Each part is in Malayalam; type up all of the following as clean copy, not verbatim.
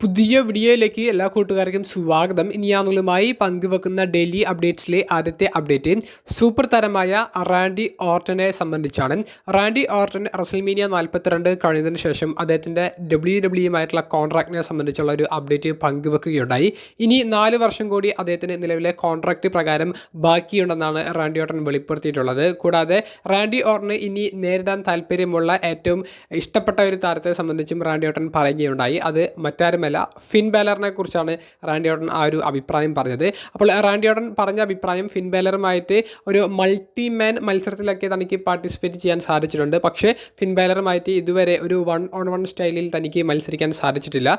പുതിയ വീഡിയോയിലേക്ക് എല്ലാ കൂട്ടുകാർക്കും സ്വാഗതം. ഇനി ഞാനുകളുമായി പങ്കുവെക്കുന്ന ഡെയിലി അപ്ഡേറ്റ്സിലെ ആദ്യത്തെ അപ്ഡേറ്റ് സൂപ്പർ താരമായ റാൻഡി ഓർട്ടനെ സംബന്ധിച്ചാണ്. റാൻഡി ഓർട്ടൻ റസൽമേനിയ 42 കഴിഞ്ഞതിന് ശേഷം അദ്ദേഹത്തിൻ്റെ WWE കോൺട്രാക്റ്റിനെ സംബന്ധിച്ചുള്ള ഒരു അപ്ഡേറ്റ് പങ്കുവെക്കുകയുണ്ടായി. ഇനി 4 വർഷം കൂടി അദ്ദേഹത്തിന് നിലവിലെ കോൺട്രാക്റ്റ് പ്രകാരം ബാക്കിയുണ്ടെന്നാണ് റാൻഡി ഓർട്ടൻ വെളിപ്പെടുത്തിയിട്ടുള്ളത്. കൂടാതെ റാൻഡി ഓർട്ടന് ഇനി നേരിടാൻ താല്പര്യമുള്ള ഏറ്റവും ഇഷ്ടപ്പെട്ട ഒരു താരത്തെ സംബന്ധിച്ചും റാൻഡി ഓർട്ടൻ പറയുകയുണ്ടായി. അത് മറ്റാരുമല്ല, ഫിൻ ബാലറിനെ കുറിച്ചാണ് റാൻഡി ഓർട്ടൻ ആ ഒരു അഭിപ്രായം പറഞ്ഞത്. അപ്പോൾ റാൻഡി ഓർട്ടൻ പറഞ്ഞ അഭിപ്രായം, ഫിൻ ബാലറുമായിട്ട് ഒരു മൾട്ടി മാൻ മത്സരത്തിലൊക്കെ തനിക്ക് പാർട്ടിസിപ്പേറ്റ് ചെയ്യാൻ സാധിച്ചിട്ടുണ്ട്. പക്ഷേ ഫിൻ ബാലറുമായിട്ട് ഇതുവരെ ഒരു 1-on-1 സ്റ്റൈലിൽ തനിക്ക് മത്സരിക്കാൻ സാധിച്ചിട്ടില്ല.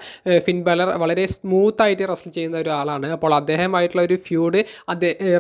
ഫിൻ ബാലർ വളരെ സ്മൂത്തായിട്ട് റെസ്ൽ ചെയ്യുന്ന ഒരാളാണ്. അപ്പോൾ അദ്ദേഹമായിട്ടുള്ള ഒരു ഫ്യൂഡ്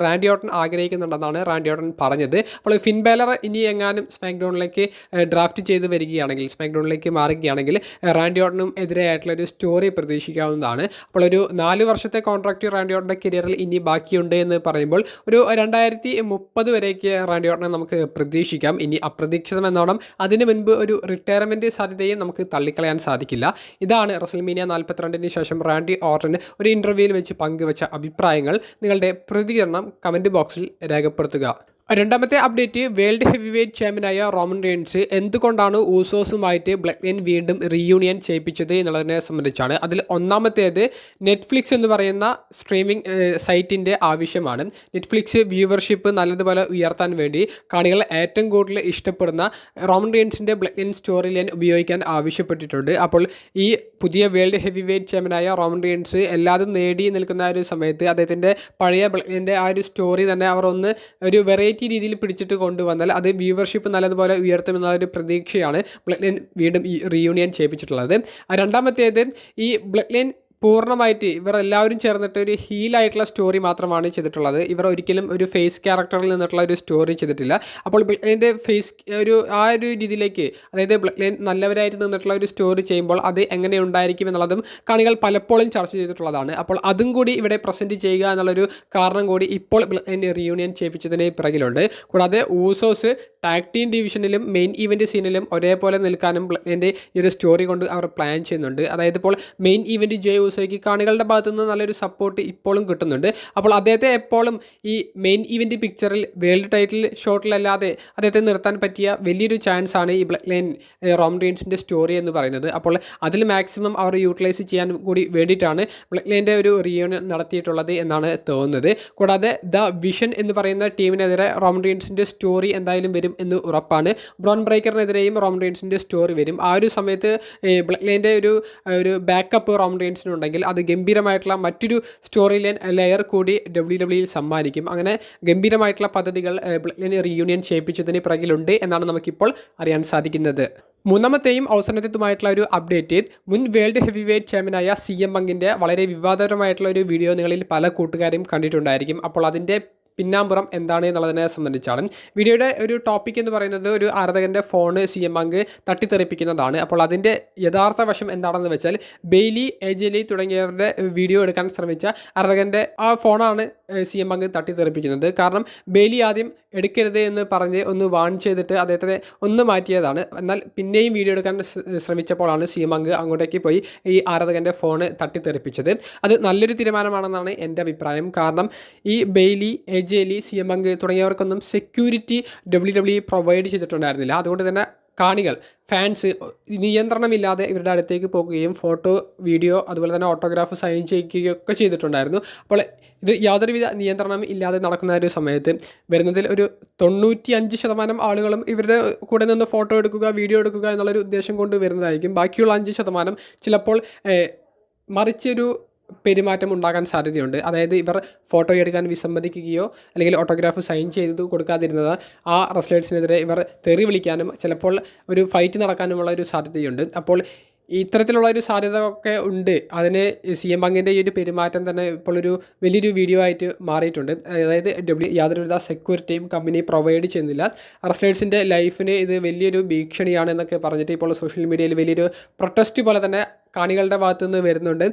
റാൻഡി ഓർട്ടൻ ആഗ്രഹിക്കുന്നുണ്ടെന്നാണ് റാൻഡി ഓർട്ടൻ പറഞ്ഞത്. അപ്പോൾ ഫിൻ ബാലർ ഇനി എങ്ങാനും സ്മാക്ക് ഡൗണിലേക്ക് ഡ്രാഫ്റ്റ് ചെയ്ത് വരികയാണെങ്കിൽ, സ്മാക്ക് ഡൗണിലേക്ക് മാറുകയാണെങ്കിൽ റാൻഡി ഓർട്ടനും എതിരെയായിട്ടുള്ള ഒരു സ്റ്റോറി പ്രതീക്ഷിക്കാവുന്നതാണ്. അപ്പോൾ ഒരു 4 വർഷത്തെ കോൺട്രാക്റ്റ് റാൻഡി ഓർട്ടൻ്റെ കരിയറിൽ ഇനി ബാക്കിയുണ്ട് എന്ന് പറയുമ്പോൾ ഒരു 2030 വരേക്ക് റാൻഡി ഓർട്ടനെ നമുക്ക് പ്രതീക്ഷിക്കാം. ഇനി അപ്രതീക്ഷിതമെന്നോണം അതിന് മുൻപ് ഒരു റിട്ടയർമെൻറ്റ് സാധ്യതയും നമുക്ക് തള്ളിക്കളയാൻ സാധിക്കില്ല. ഇതാണ് റസൽമേനിയ 42 ശേഷം റാൻഡി ഓർട്ടൻ ഒരു ഇൻ്റർവ്യൂവിൽ വെച്ച് പങ്കുവച്ച അഭിപ്രായങ്ങൾ. നിങ്ങളുടെ പ്രതികരണം കമൻറ്റ് ബോക്സിൽ രേഖപ്പെടുത്തുക. രണ്ടാമത്തെ അപ്ഡേറ്റ്, വേൾഡ് ഹെവി വെയ്റ്റ് ചാമ്പ്യനായ റോമൻ റെയിൻസ് എന്തുകൊണ്ടാണ് ഊസോസുമായിട്ട് ബ്ലഡ് ലൈൻ വീണ്ടും റീയൂണിയൻ ചെയ്യിപ്പിച്ചത് എന്നുള്ളതിനെ സംബന്ധിച്ചാണ്. അതിൽ ഒന്നാമത്തേത് നെറ്റ്ഫ്ലിക്സ് എന്ന് പറയുന്ന സ്ട്രീമിംഗ് സൈറ്റിൻ്റെ ആവശ്യമാണ്. നെറ്റ്ഫ്ലിക്സ് വ്യൂവർഷിപ്പ് നല്ലതുപോലെ ഉയർത്താൻ വേണ്ടി കാണികൾ ഏറ്റവും കൂടുതൽ ഇഷ്ടപ്പെടുന്ന റോമൻ റെയിൻസിൻ്റെ ബ്ലഡ് ലൈൻ സ്റ്റോറി ലൈൻ ഉപയോഗിക്കാൻ ആവശ്യപ്പെട്ടിട്ടുണ്ട്. അപ്പോൾ ഈ പുതിയ വേൾഡ് ഹെവി വെയ്റ്റ് ചാമ്പ്യനായ റോമൻ റെയിൻസ് എല്ലാതും നേടി നിൽക്കുന്ന ഒരു സമയത്ത് അദ്ദേഹത്തിൻ്റെ പഴയ ബ്ലഡ് ലൈൻ്റെ ആ ഒരു സ്റ്റോറി തന്നെ അവർ ഒന്ന് ഒരു വെറൈറ്റി രീതിയിൽ പിടിച്ചിട്ട് കൊണ്ടുവന്നാൽ അത് വ്യൂവർഷിപ്പ് നല്ലതുപോലെ ഉയർത്തുമെന്നുള്ളൊരു പ്രതീക്ഷയാണ് ബ്ലഡ് ലൈൻ വീണ്ടും ഈ റീയൂണിയൻ ചെയ്യിപ്പിച്ചിട്ടുള്ളത്. രണ്ടാമത്തേത്, ഈ ബ്ലഡ് ലൈൻ പൂർണ്ണമായിട്ട് ഇവർ എല്ലാവരും ചേർന്നിട്ട് ഒരു ഹീലായിട്ടുള്ള സ്റ്റോറി മാത്രമാണ് ചെയ്തിട്ടുള്ളത്. ഇവർ ഒരിക്കലും ഒരു ഫേസ് ക്യാരക്ടറിൽ നിന്നിട്ടുള്ള ഒരു സ്റ്റോറി ചെയ്തിട്ടില്ല. അപ്പോൾ ബ്ലഡ് ലൈൻ്റെ ഫേസ് ആ ഒരു രീതിയിലേക്ക്, അതായത് ബ്ലഡ് ലൈൻ നല്ലവരായിട്ട് നിന്നിട്ടുള്ള ഒരു സ്റ്റോറി ചെയ്യുമ്പോൾ അത് എങ്ങനെ ഉണ്ടായിരിക്കും എന്നുള്ളതും കാണികൾ പലപ്പോഴും ചർച്ച ചെയ്തിട്ടുള്ളതാണ്. അപ്പോൾ അതും കൂടി ഇവിടെ പ്രസൻറ്റ് ചെയ്യുക എന്നുള്ളൊരു കാരണം കൂടി ഇപ്പോൾ ബ്ലഡ് ലൈൻ റീയൂണിയൻ ചെയ്യിപ്പിച്ചതിന് പിറകിലുണ്ട്. കൂടാതെ ഊസോസ് ടാഗ് ടീം ഡിവിഷനിലും മെയിൻ ഇവൻറ്റ് സീനിലും ഒരേപോലെ നിൽക്കാനും ബ്ലഡ് ലൈൻ്റെ ഈ ഒരു സ്റ്റോറി കൊണ്ട് അവർ പ്ലാൻ ചെയ്യുന്നുണ്ട്. അതായത് ഇപ്പോൾ മെയിൻ ഇവൻറ്റ് ജെ ഊസോയ്ക്ക് കാണികളുടെ ഭാഗത്തു നിന്ന് നല്ലൊരു സപ്പോർട്ട് ഇപ്പോഴും കിട്ടുന്നുണ്ട്. അപ്പോൾ അദ്ദേഹത്തെ എപ്പോഴും ഈ മെയിൻ ഇവൻറ്റ് പിക്ചറിൽ വേൾഡ് ടൈറ്റിൽ ഷോട്ടിലല്ലാതെ അദ്ദേഹത്തെ നിർത്താൻ പറ്റിയ വലിയൊരു ചാൻസ് ആണ് ഈ ബ്ലഡ് ലൈൻ റോമൻ റെയിൻസിൻ്റെ സ്റ്റോറി എന്ന് പറയുന്നത്. അപ്പോൾ അതിൽ മാക്സിമം അവർ യൂട്ടിലൈസ് ചെയ്യാൻ കൂടി വേണ്ടിയിട്ടാണ് ബ്ലഡ് ലൈൻ്റെ ഒരു റീയൂണിയൻ നടത്തിയിട്ടുള്ളത് എന്നാണ് തോന്നുന്നത്. കൂടാതെ ദ വിഷൻ എന്ന് പറയുന്ന ടീമിനെതിരെ റോമൻ റെയിൻസിൻ്റെ സ്റ്റോറി എന്തായാലും വരും എന്ന് ഉറപ്പാണ്. ബ്രോൺ ബ്രേക്കറിനെതിരെയും റോമൻ റെയിൻസിൻ്റെ സ്റ്റോറി വരും. ആ ഒരു സമയത്ത് ബ്ലഡ് ലൈൻ്റെ ഒരു ബാക്കപ്പ് റോമൻ റെയിൻസിനുണ്ടെങ്കിൽ അത് ഗംഭീരമായിട്ടുള്ള മറ്റൊരു സ്റ്റോറി ലൈൻ ലെയർ കൂടി WWE സമ്മാനിക്കും. അങ്ങനെ ഗംഭീരമായിട്ടുള്ള പദ്ധതികൾ ബ്ലഡ് ലൈൻ റീയൂണിയൻ ചെയ്യിപ്പിച്ചതിന് പിറകിലുണ്ട് എന്നാണ് നമുക്കിപ്പോൾ അറിയാൻ സാധിക്കുന്നത്. മൂന്നാമത്തെയും അവസാനത്തേതുമായിട്ടുള്ള ഒരു അപ്ഡേറ്റ്, മുൻ വേൾഡ് ഹെവി വെയ്റ്റ് ചാമ്പ്യനായ CM പങ്കിൻ്റെ വളരെ വിവാദപരമായിട്ടുള്ള ഒരു വീഡിയോ നിങ്ങളിൽ പല കൂട്ടുകാരും കണ്ടിട്ടുണ്ടായിരിക്കും. അപ്പോൾ അതിൻ്റെ പിന്നാമ്പുറം എന്താണ് എന്നുള്ളതിനെ സംബന്ധിച്ചാണ്. വീഡിയോയുടെ ഒരു ടോപ്പിക് എന്ന് പറയുന്നത് ഒരു ആരാധകൻ്റെ ഫോണ് CM പങ്ക് തട്ടിത്തെറിപ്പിക്കുന്നതാണ്. അപ്പോൾ അതിൻ്റെ യഥാർത്ഥ വശം എന്താണെന്ന് വെച്ചാൽ, ബെയ്ലി, AJ Lee തുടങ്ങിയവരുടെ വീഡിയോ എടുക്കാൻ ശ്രമിച്ച ആരാധകൻ്റെ ആ ഫോണാണ് CM പങ്ക് തട്ടിത്തെറിപ്പിക്കുന്നത്. കാരണം ബെയ്ലി ആദ്യം എടുക്കരുത് എന്ന് പറഞ്ഞ് ഒന്ന് വാൺ ചെയ്തിട്ട് അദ്ദേഹത്തെ ഒന്ന് മാറ്റിയതാണ്. എന്നാൽ പിന്നെയും വീഡിയോ എടുക്കാൻ ശ്രമിച്ചപ്പോഴാണ് CM പങ്ക് അങ്ങോട്ടേക്ക് പോയി ഈ ആരാധകൻ്റെ ഫോണ് തട്ടിത്തെറിപ്പിച്ചത്. അത് നല്ലൊരു തീരുമാനമാണെന്നാണ് എൻ്റെ അഭിപ്രായം. കാരണം ഈ ബെയ്ലി, AJ Lee, CM പങ്ക് തുടങ്ങിയവർക്കൊന്നും സെക്യൂരിറ്റി WWE പ്രൊവൈഡ് ചെയ്തിട്ടുണ്ടായിരുന്നില്ല. അതുകൊണ്ട് തന്നെ കാണികൾ, ഫാൻസ് നിയന്ത്രണമില്ലാതെ ഇവരുടെ അടുത്തേക്ക് പോകുകയും ഫോട്ടോ, വീഡിയോ, അതുപോലെ തന്നെ ഓട്ടോഗ്രാഫ് സൈൻ ചെയ്യിക്കുകയൊക്കെ ചെയ്തിട്ടുണ്ടായിരുന്നു. അപ്പോൾ ഇത് യാതൊരുവിധ നിയന്ത്രണം ഇല്ലാതെ നടക്കുന്ന ഒരു സമയത്ത് വരുന്നതിൽ ഒരു 95% ആളുകളും ഇവരുടെ കൂടെ നിന്ന് ഫോട്ടോ എടുക്കുക, വീഡിയോ എടുക്കുക എന്നുള്ളൊരു ഉദ്ദേശം കൊണ്ട് വരുന്നതായിരിക്കും. ബാക്കിയുള്ള 5% ചിലപ്പോൾ മറിച്ചൊരു പെരുമാറ്റം ഉണ്ടാകാൻ സാധ്യതയുണ്ട്. അതായത് ഇവർ ഫോട്ടോ എടുക്കാൻ വിസമ്മതിക്കുകയോ അല്ലെങ്കിൽ ഓട്ടോഗ്രാഫ് സൈൻ ചെയ്ത് കൊടുക്കാതിരുന്നത് ആ റെസ്ലേഴ്സിനെതിരെ ഇവർ തെറി വിളിക്കാനും ചിലപ്പോൾ ഒരു ഫൈറ്റ് നടക്കാനുമുള്ള ഒരു സാധ്യതയുണ്ട്. അപ്പോൾ ഇത്തരത്തിലുള്ള ഒരു സാധ്യത ഒക്കെ ഉണ്ട്. അതിന് CM പങ്കിൻ്റെ ഈ ഒരു പെരുമാറ്റം തന്നെ ഇപ്പോൾ ഒരു വലിയൊരു വീഡിയോ ആയിട്ട് മാറിയിട്ടുണ്ട്. അതായത് യാതൊരുവിധ സെക്യൂരിറ്റിയും കമ്പനി പ്രൊവൈഡ് ചെയ്യുന്നില്ല. റെസ്ലേഴ്സിൻ്റെ ലൈഫിന് ഇത് വലിയൊരു ഭീഷണിയാണ് എന്നൊക്കെ പറഞ്ഞിട്ട് ഇപ്പോൾ സോഷ്യൽ മീഡിയയിൽ വലിയൊരു പ്രൊട്ടസ്റ്റ് പോലെ തന്നെ കാണികളുടെ ഭാഗത്തു നിന്ന് വരുന്നുണ്ട്.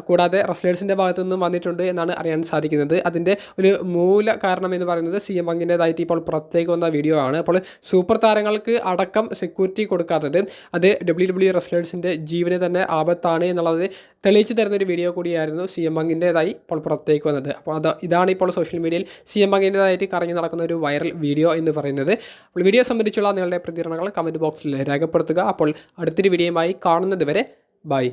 കൂടാതെ റെസ്ലേഴ്സിൻ്റെ ഭാഗത്തു നിന്നും വന്നിട്ടുണ്ട് എന്നാണ് അറിയാൻ സാധിക്കുന്നത്. അതിൻ്റെ ഒരു മൂല കാരണം എന്ന് പറയുന്നത് CM Punkൻ്റേതായിട്ട് ഇപ്പോൾ പുറത്തേക്ക് വന്ന വീഡിയോ ആണ്. അപ്പോൾ സൂപ്പർ താരങ്ങൾക്ക് അടക്കം സെക്യൂരിറ്റി കൊടുക്കാത്തത് അത് WWE റെസ്ലേഴ്സിൻ്റെ ജീവന് തന്നെ ആപത്താണ് എന്നുള്ളത് തെളിയിച്ചു തരുന്നൊരു വീഡിയോ കൂടിയായിരുന്നു CM Punkൻ്റേതായി ഇപ്പോൾ പുറത്തേക്ക് വന്നത്. അപ്പോൾ ഇതാണ് ഇപ്പോൾ സോഷ്യൽ മീഡിയയിൽ CM Punkൻ്റേതായിട്ട് കറങ്ങി നടക്കുന്ന ഒരു വൈറൽ വീഡിയോ എന്ന് പറയുന്നത്. അപ്പോൾ വീഡിയോ സംബന്ധിച്ചുള്ള നിങ്ങളുടെ പ്രതികരണങ്ങൾ കമൻറ്റ് ബോക്സിൽ രേഖപ്പെടുത്തുക. അപ്പോൾ അടുത്തൊരു വീഡിയോയുമായി കാണുന്നത് വരെ ബൈ.